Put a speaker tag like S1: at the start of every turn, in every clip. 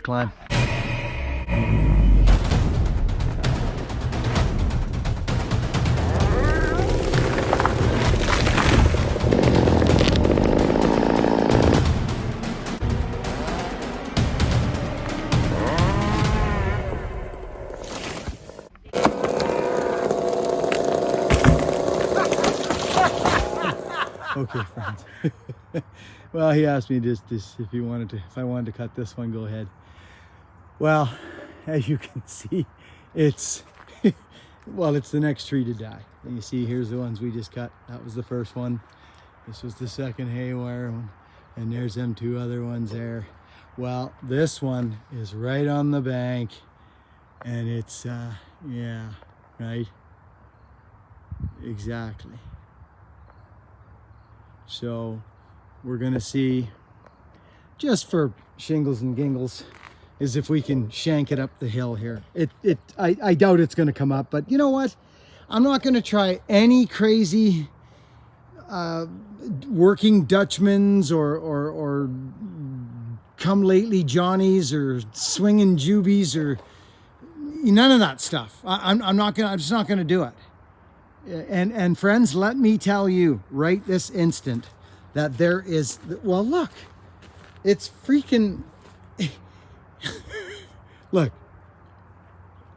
S1: climb. Okay, friends. Well, he asked me just if I wanted to cut this one, go ahead. Well, as you can see, it's well, it's the next tree to die. And you see, here's the ones we just cut. That was the first one. This was the second haywire one, and there's them two other ones there. Well, this one is right on the bank, and it's yeah, right, exactly. So we're gonna see, just for shingles and gingles, is if we can shank it up the hill here. I doubt it's gonna come up, but you know what? I'm not gonna try any crazy working Dutchmans or come lately Johnnies or swinging Jubies or none of that stuff. I'm just not gonna do it. And friends, let me tell you right this instant that there is, well, look, it's freaking, look,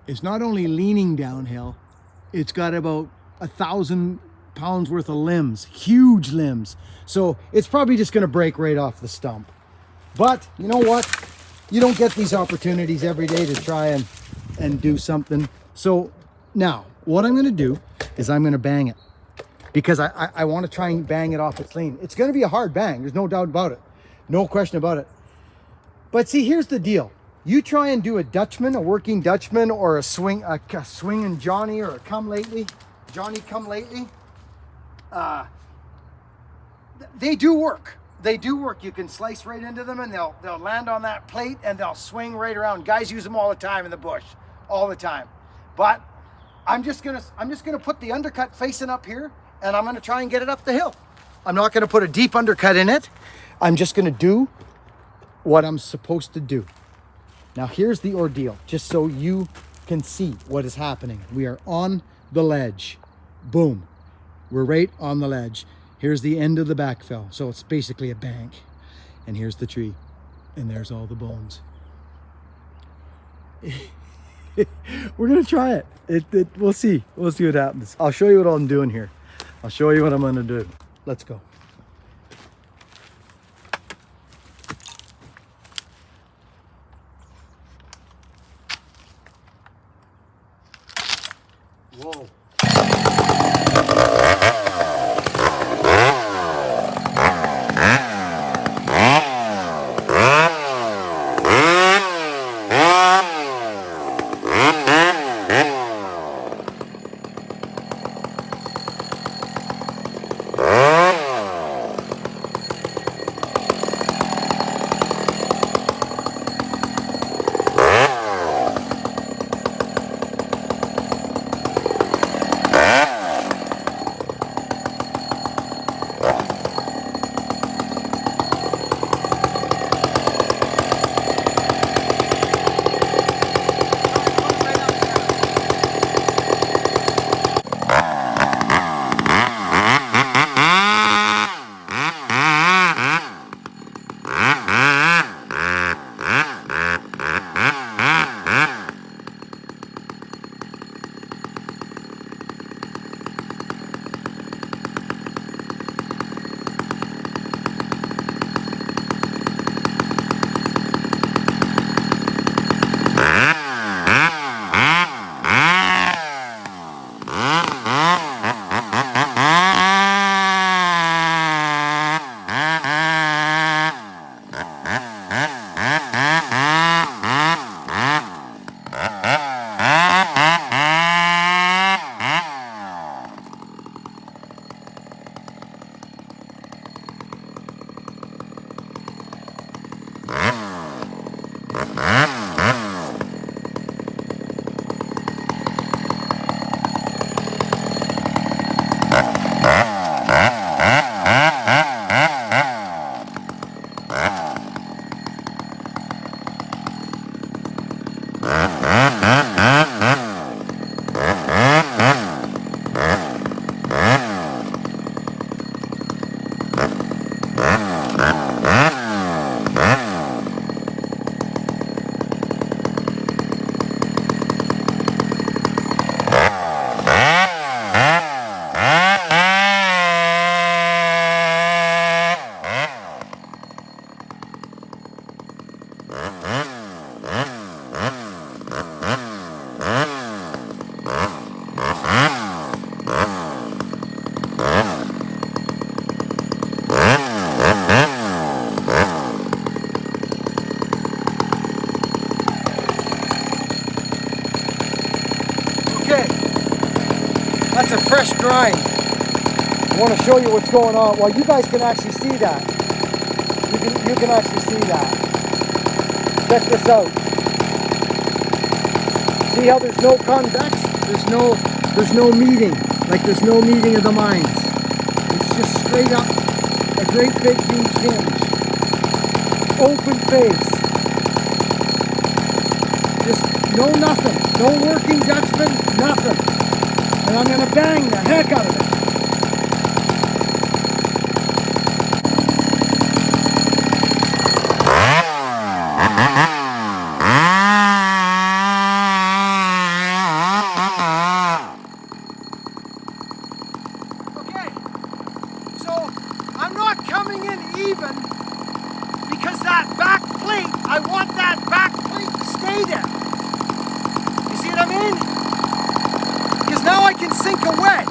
S1: it's not only leaning downhill, it's got about 1,000 pounds worth of limbs, huge limbs. So it's probably just going to break right off the stump. But you know what? You don't get these opportunities every day to try and do something. So now what I'm going to do is I'm going to bang it, because I want to try and bang it off its lean. It's going to be a hard bang. There's no doubt about it. No question about it. But see, here's the deal. You try and do a Dutchman, a working Dutchman, or a swinging Johnny, or a Johnny come lately. They do work. They do work. You can slice right into them, and they'll land on that plate, and they'll swing right around. Guys use them all the time in the bush, all the time. But I'm just gonna put the undercut facing up here, and I'm gonna try and get it up the hill. I'm not gonna put a deep undercut in it. I'm just gonna do what I'm supposed to do. Now here's the ordeal, just so you can see what is happening. We are on the ledge. Boom. We're right on the ledge. Here's the end of the backfill. So it's basically a bank. And here's the tree. And there's all the bones. We're gonna try it. We'll see. We'll see what happens. I'll show you what I'm doing here. I'll show you what I'm gonna do. Let's go. Whoa. That's a fresh grind. I want to show you what's going on. Well, you guys can actually see that. You can actually see that. Check this out. See how there's no convex? There's no meeting. Like there's no meeting of the minds. It's just straight up a great big huge hinge. Open face. Just no nothing. No working Dutchman, nothing. And I'm gonna bang the heck out of it. Even because that back plate, I want that back plate to stay there. You see what I mean? Because now I can sink a wedge.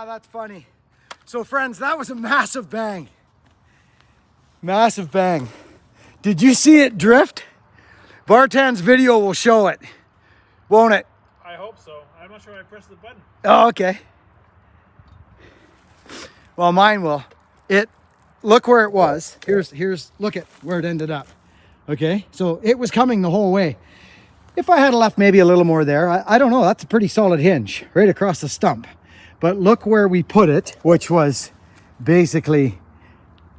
S1: That's funny. So friends, that was a massive bang. Massive bang. Did you see it drift? Vartan's video will show it, won't it?
S2: I hope so. I'm not sure I pressed the button.
S1: Oh, okay. Well, mine will. Look where it was. Here's look at where it ended up. Okay, so it was coming the whole way. If I had left maybe a little more there, I don't know. That's a pretty solid hinge right across the stump. But look where we put it, which was basically,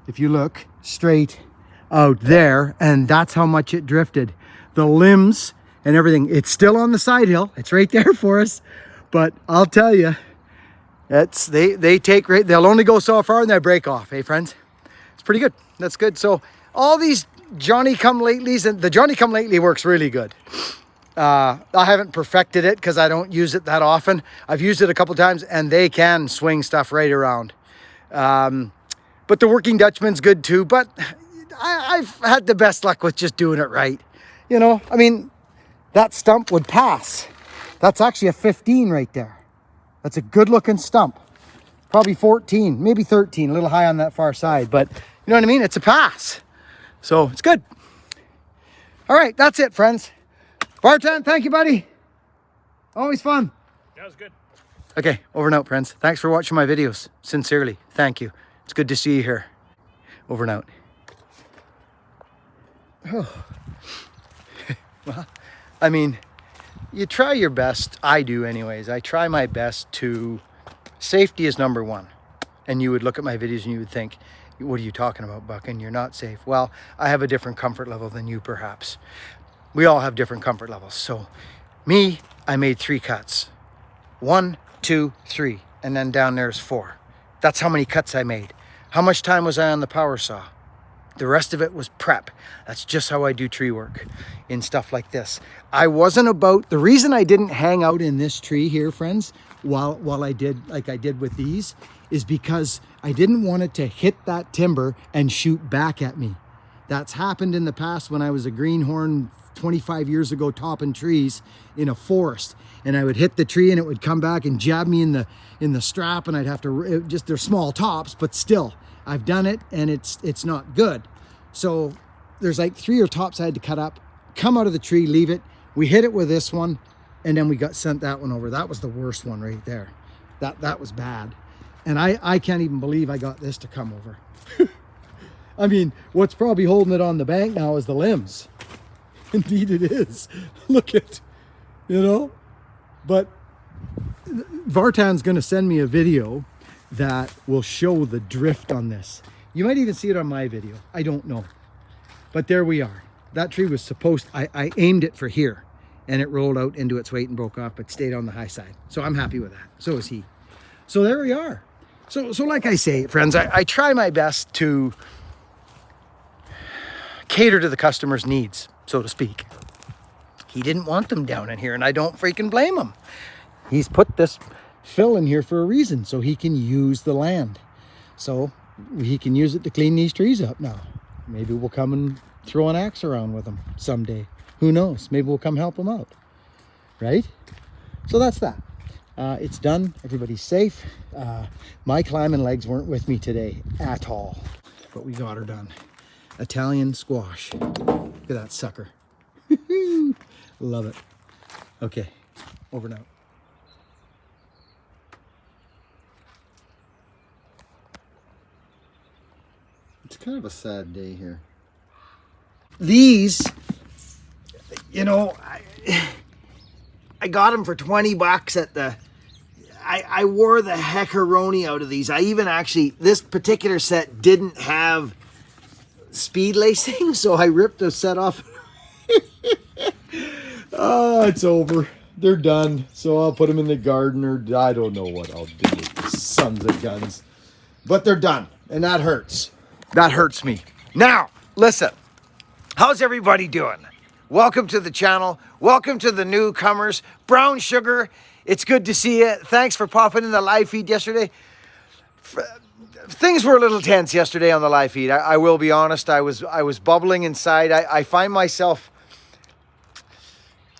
S1: if you look straight out there, and that's how much it drifted. The limbs and everything, it's still on the side hill. It's right there for us. But I'll tell you, they'll only go so far and they break off. Hey friends, it's pretty good. That's good. So all these Johnny come latelys, and the Johnny come lately works really good. I haven't perfected it because I don't use it that often. I've used it a couple times and they can swing stuff right around. But the Working Dutchman's good too, but I've had the best luck with just doing it right. You know, I mean, that stump would pass. That's actually a 15 right there. That's a good looking stump. Probably 14, maybe 13, a little high on that far side, but you know what I mean? It's a pass. So it's good. All right, that's it, friends. Barton, thank you, buddy. Always fun.
S2: That was good.
S1: Okay, over and out, friends. Thanks for watching my videos. Sincerely, thank you. It's good to see you here. Over and out. Oh. Well, I mean, you try your best. I do anyways. I try my best to... Safety is number one. And you would look at my videos and you would think, what are you talking about, Buckin? You're not safe. Well, I have a different comfort level than you, perhaps. We all have different comfort levels. So me, I made 3 cuts. 1, 2, 3. And then down there's 4. That's how many cuts I made. How much time was I on the power saw? The rest of it was prep. That's just how I do tree work in stuff like this. I wasn't about, the reason I didn't hang out in this tree here, friends, while I did like I did with these, is because I didn't want it to hit that timber and shoot back at me. That's happened in the past when I was a greenhorn 25 years ago topping trees in a forest, and I would hit the tree and it would come back and jab me in the strap, and I'd have to they're small tops, but still I've done it and it's not good. So there's like 3 or tops I had to cut up, come out of the tree, leave it. We hit it with this one, and then we sent that one over. That was the worst one right there. That was bad. And I can't even believe I got this to come over. I mean, what's probably holding it on the bank now is the limbs. Indeed it is. Look at, you know, but Vartan's going to send me a video that will show the drift on this. You might even see it on my video. I don't know. But there we are. That tree was supposed, I aimed it for here, and it rolled out into its weight and broke off, but stayed on the high side. So I'm happy with that. So is he. So there we are. So like I say, friends, I try my best to cater to the customer's needs, so to speak. He didn't want them down in here, and I don't freaking blame him. He's put this fill in here for a reason, so he can use the land. So he can use it to clean these trees up now. Maybe we'll come and throw an axe around with him someday. Who knows? Maybe we'll come help him out. Right? So that's that. It's done. Everybody's safe. My climbing legs weren't with me today at all, but we got her done. Italian squash. Look at that sucker. Love it. Okay, over now. It's kind of a sad day here. These, you know, I got them for 20 bucks at the, I wore the heckaroni out of these. I even actually, this particular set didn't have speed lacing, so I ripped the set off. Oh, it's over. They're done. So I'll put them in the garden, or I don't know what I'll do with these sons of guns. But they're done, and that hurts. That hurts me. Now, listen. How's everybody doing? Welcome to the channel. Welcome to the newcomers. Brown Sugar, it's good to see you. Thanks for popping in the live feed yesterday. Things were a little tense yesterday on the live feed. I will be honest. I was bubbling inside. I find myself,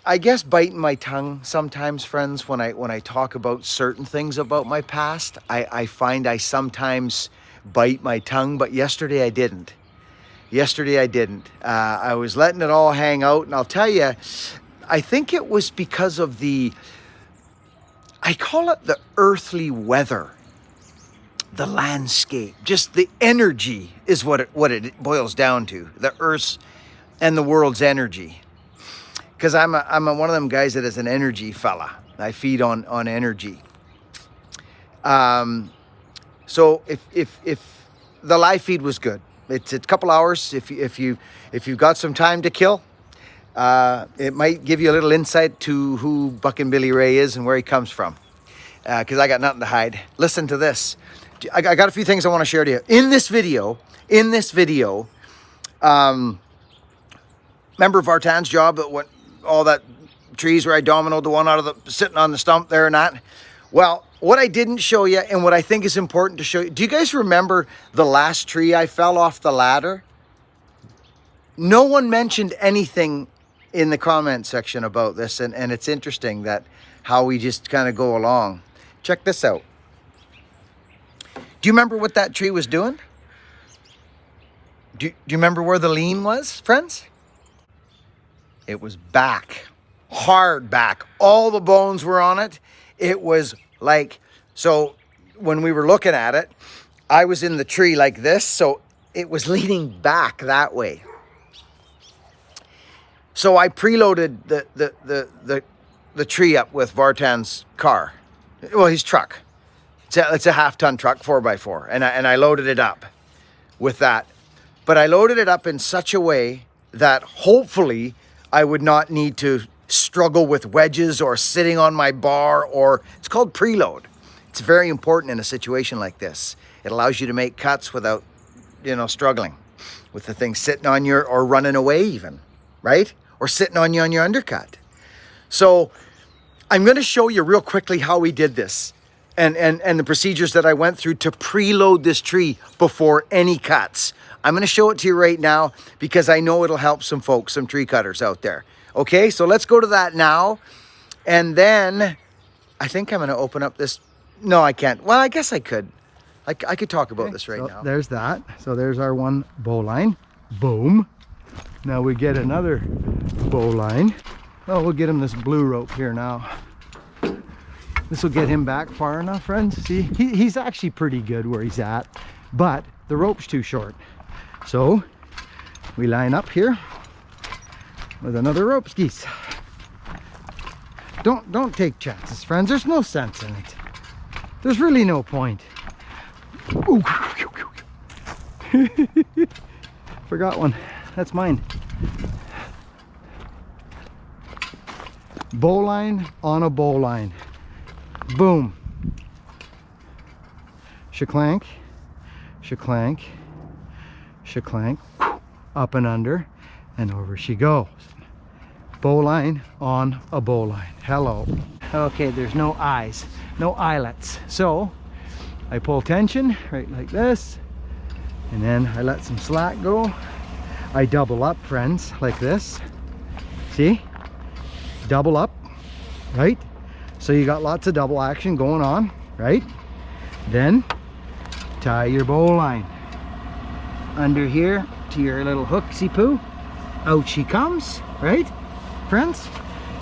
S1: I guess, biting my tongue sometimes, friends, when I talk about certain things about my past. I find I sometimes bite my tongue, but yesterday I didn't. Yesterday I didn't. I was letting it all hang out, and I'll tell you, I think it was because of I call it the earthly weather, the landscape, just the energy is what it boils down to, the earth's and the world's energy. Because I'm one of them guys that is an energy fella. I feed on energy. So if the live feed was good, it's a couple hours. If you've got some time to kill, it might give you a little insight to who Buckin' Billy Ray is and where he comes from. Because I got nothing to hide. Listen to this. I got a few things I want to share to you. In this video, remember Vartan's job, all that
S3: trees where I dominoed the one out of the, sitting on the stump there and that. Well, what I didn't show you and what I think is important to show you, do you guys remember the last tree I fell off the ladder? No one mentioned anything in the comment section about this, and it's interesting that how we just kind of go along. Check this out. Do you remember what that tree was doing? Do you remember where the lean was, friends? It was back, hard back. All the bones were on it. It was like, so when we were looking at it, I was in the tree like this, so it was leaning back that way. So I preloaded the tree up with Vartan's car, well, his truck. It's a half-ton truck, 4x4, and I loaded it up with that. But I loaded it up in such a way that hopefully I would not need to struggle with wedges or sitting on my bar, or it's called preload. It's very important in a situation like this. It allows you to make cuts without, struggling with the thing sitting on your, or running away even, right? Or sitting on you on your undercut. So I'm going to show you real quickly how we did this and the procedures that I went through to preload this tree before any cuts. I'm going to show it to you right now because I know it'll help some folks, some tree cutters out there. Okay, so let's go to that now. And then I think I'm going to open up this. No, I can't. Well, I guess I could. I could talk about this right now.
S1: There's that. So there's our one bowline. Boom. Now we get another bowline. Oh, we'll get him this blue rope here now. This will get him back far enough, friends. See, he's actually pretty good where he's at, but the rope's too short. So we line up here with another rope skis. Don't take chances, friends. There's no sense in it. There's really no point. Ooh. Forgot one. That's mine. Bowline on a bowline. Boom. Shaklank, shaklank, shaklank, up and under, and over she goes. Bowline on a bowline. Hello. Okay, there's no eyes, no eyelets. So I pull tension right like this, and then I let some slack go. I double up, friends, like this. See? Double up, right? So you got lots of double action going on, right? Then tie your bowline under here to your little hooksy poo. Out she comes, right? Friends,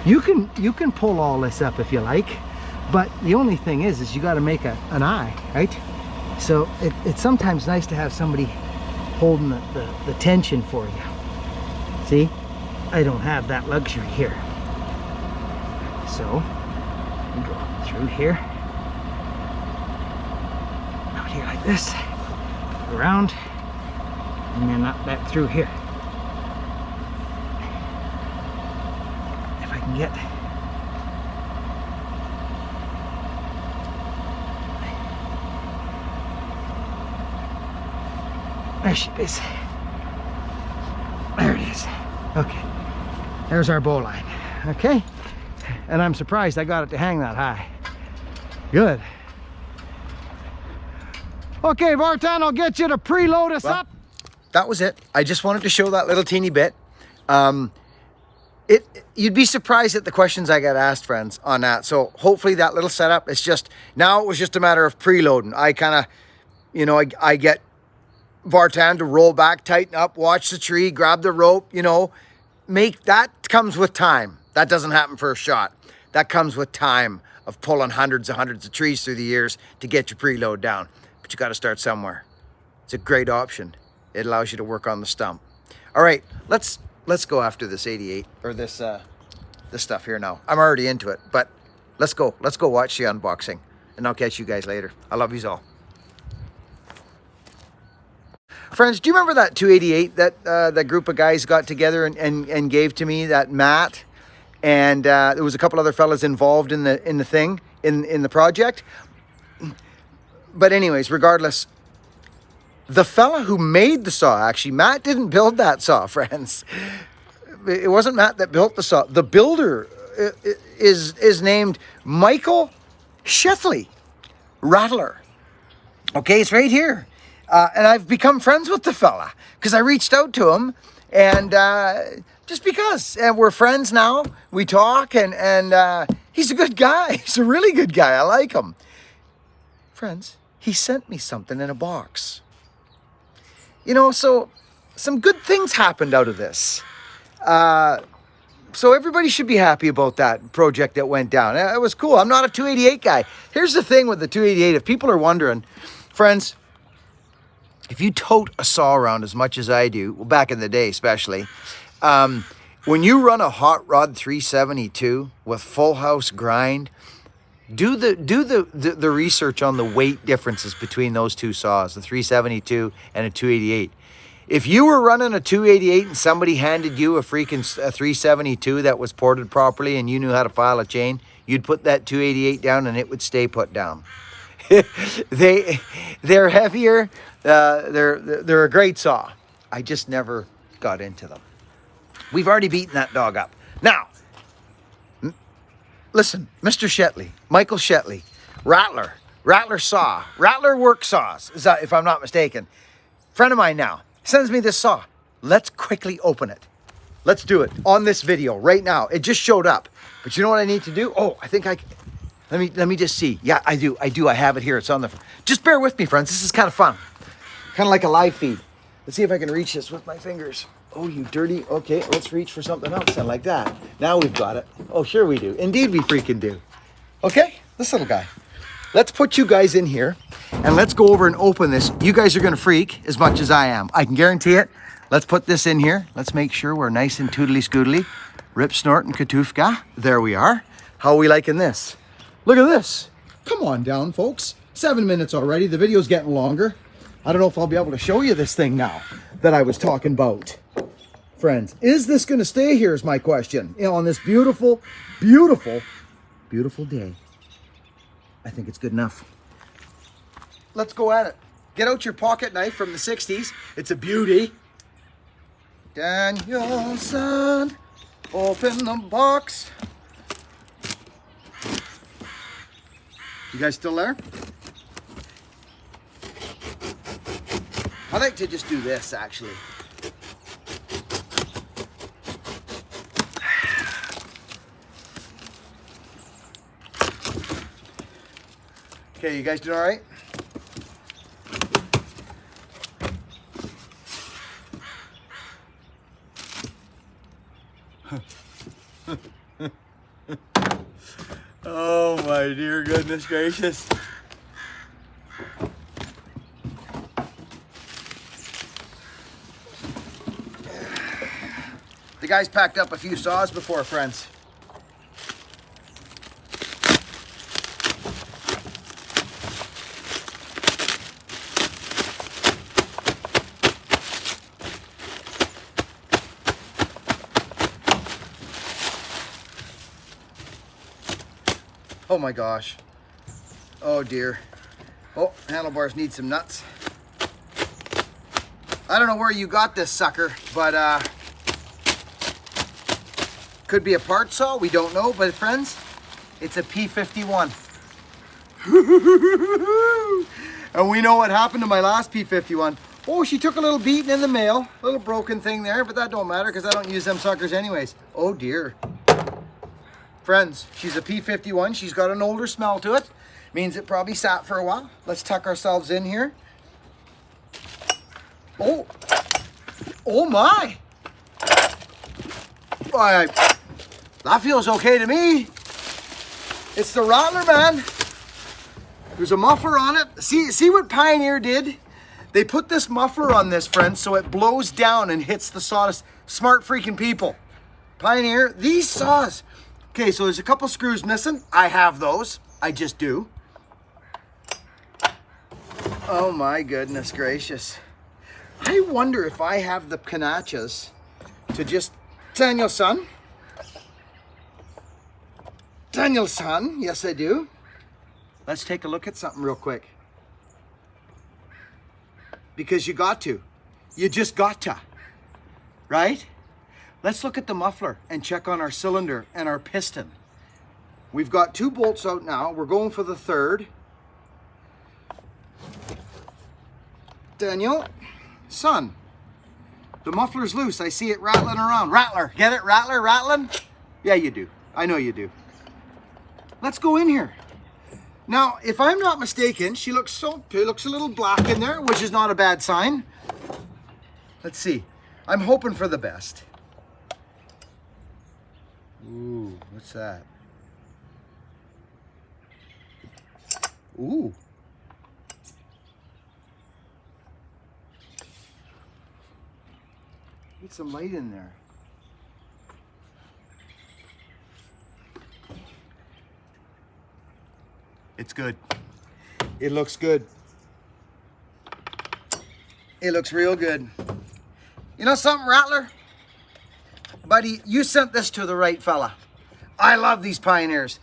S1: you can pull all this up if you like, but the only thing is you got to make an eye, right? So it's sometimes nice to have somebody holding the tension for you. See, I don't have that luxury here. So we go through here, out here like this, around, and then up back through here. If I can get there she is. There it is. Okay, there's our bowline. Okay, and I'm surprised I got it to hang that high. Good. Okay, Vartan, I'll get you to preload us up.
S3: That was it. I just wanted to show that little teeny bit. You'd be surprised at the questions I got asked, friends, on that. So hopefully that little setup, it's just, now it was just a matter of preloading. I kind of, I get Vartan to roll back, tighten up, watch the tree, grab the rope, that comes with time. That doesn't happen for a shot. That comes with time of pulling hundreds of trees through the years to get your preload down. But you got to start somewhere. It's a great option. It allows you to work on the stump. All right, let's go after this 88 or this stuff here now. I'm already into it, but let's go watch the unboxing, and I'll catch you guys later. I love yous all. Friends, do you remember that 288 that group of guys got together and gave to me, that mat? And there was a couple other fellas involved in the project. But anyways, regardless, the fella who made the saw, actually, Matt didn't build that saw, friends. It wasn't Matt that built the saw. The builder is named Michael Shetley Rattler. Okay, it's right here. And I've become friends with the fella because I reached out to him, and just because. And we're friends now. We talk, and he's a good guy. He's a really good guy. I like him. Friends, he sent me something in a box. You know, so some good things happened out of this. So everybody should be happy about that project that went down. It was cool. I'm not a 288 guy. Here's the thing with the 288. If people are wondering, friends, if you tote a saw around as much as I do, well, back in the day especially, when you run a hot rod 372 with full house grind, do the research on the weight differences between those two saws, the 372 and a 288. If you were running a 288 and somebody handed you a freaking 372 that was ported properly and you knew how to file a chain, you'd put that 288 down and it would stay put down. They're heavier. They're a great saw. I just never got into them. We've already beaten that dog up. Now, listen, Mr. Shetley, Michael Shetley, Rattler saw, Rattler work saws, is that, if I'm not mistaken. Friend of mine now sends me this saw. Let's quickly open it. Let's do it on this video right now. It just showed up. But you know what I need to do? Oh, I think let me just see. Yeah, I do. I have it here. It's on the, just bear with me, friends. This is kind of fun. Kind of like a live feed. Let's see if I can reach this with my fingers. Oh, you dirty. Okay, let's reach for something else then, like that. Now we've got it. Oh, sure we do. Indeed we freaking do. Okay, this little guy. Let's put you guys in here and let's go over and open this. You guys are gonna freak as much as I am. I can guarantee it. Let's put this in here. Let's make sure we're nice and tootly scootly. Rip, snort, and katufka. There we are. How are we liking this? Look at this.
S1: Come on down, folks. 7 minutes already. The video's getting longer. I don't know if I'll be able to show you this thing now that I was talking about. Friends, is this going to stay here is my question. You know, on this beautiful, beautiful, beautiful day. I think it's good enough. Let's go at it. Get out your pocket knife from the 60s. It's a beauty. Danielson, open the box. You guys still there? I like to just do this, actually. Okay, you guys doing all right? Oh my dear goodness gracious. The guys packed up a few saws before, friends. Oh my gosh. Oh dear. Oh, handlebars need some nuts. I don't know where you got this sucker, but could be a part saw, we don't know, but friends, it's a P51. And we know what happened to my last P51. Oh, she took a little beating in the mail, a little broken thing there, but that don't matter because I don't use them suckers anyways. Oh dear. Friends, she's a P51. She's got an older smell to it. Means it probably sat for a while. Let's tuck ourselves in here. Oh, oh my. Why, that feels okay to me. It's the Rattler, man. There's a muffler on it. See what Pioneer did? They put this muffler on this, friends, so it blows down and hits the sawdust. Smart freaking people. Pioneer, these saws. Okay, so there's a couple screws missing. I have those. I just do. Oh my goodness gracious. I wonder if I have the canachas to just... Danielson, yes I do. Let's take a look at something real quick. Because you got to. You just got to. Right?
S3: let's look at the muffler and check on our cylinder and our piston. We've got 2 bolts out now. We're going for the 3rd. Daniel, son, the muffler's loose. I see it rattling around. Rattler, get it? Rattler, rattling? Yeah, you do. I know you do. Let's go in here. Now, if I'm not mistaken, it looks a little black in there, which is not a bad sign. Let's see. I'm hoping for the best. Ooh, what's that? Ooh. Get some light in there. It's good. It looks good. It looks real good. You know something, Rattler? Buddy, you sent this to the right fella. I love these Pioneers.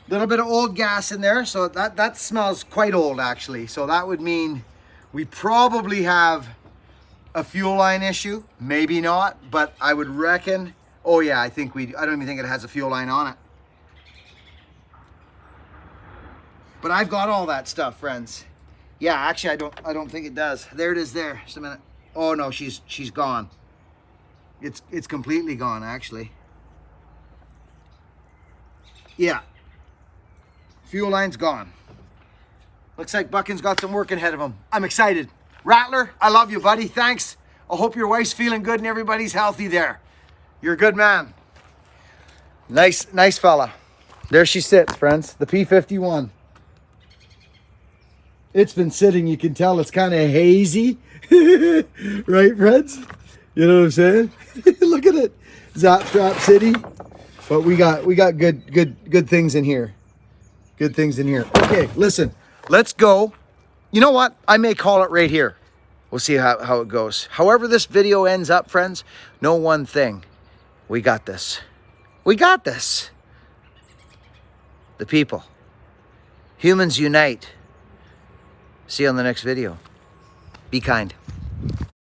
S3: Little bit of old gas in there, so that smells quite old actually. So that would mean we probably have a fuel line issue. Maybe not, but I would reckon, oh yeah, I don't even think it has a fuel line on it. But I've got all that stuff, friends. Yeah, actually I don't think it does. There it is there. Just a minute. Oh no, she's gone. It's completely gone actually. Yeah. Fuel line's gone. Looks like Buckin's got some work ahead of him. I'm excited. Rattler, I love you, buddy. Thanks. I hope your wife's feeling good and everybody's healthy there. You're a good man. Nice fella. There she sits, friends. The P51. It's been sitting. You can tell it's kind of hazy. Right, friends? You know what I'm saying? Look at it. Zap Trap City. But we got good things in here. Good things in here. Okay, listen. Let's go. You know what? I may call it right here. We'll see how it goes. However this video ends up, friends, know one thing. We got this. We got this. The people. Humans unite. See you on the next video. Be kind.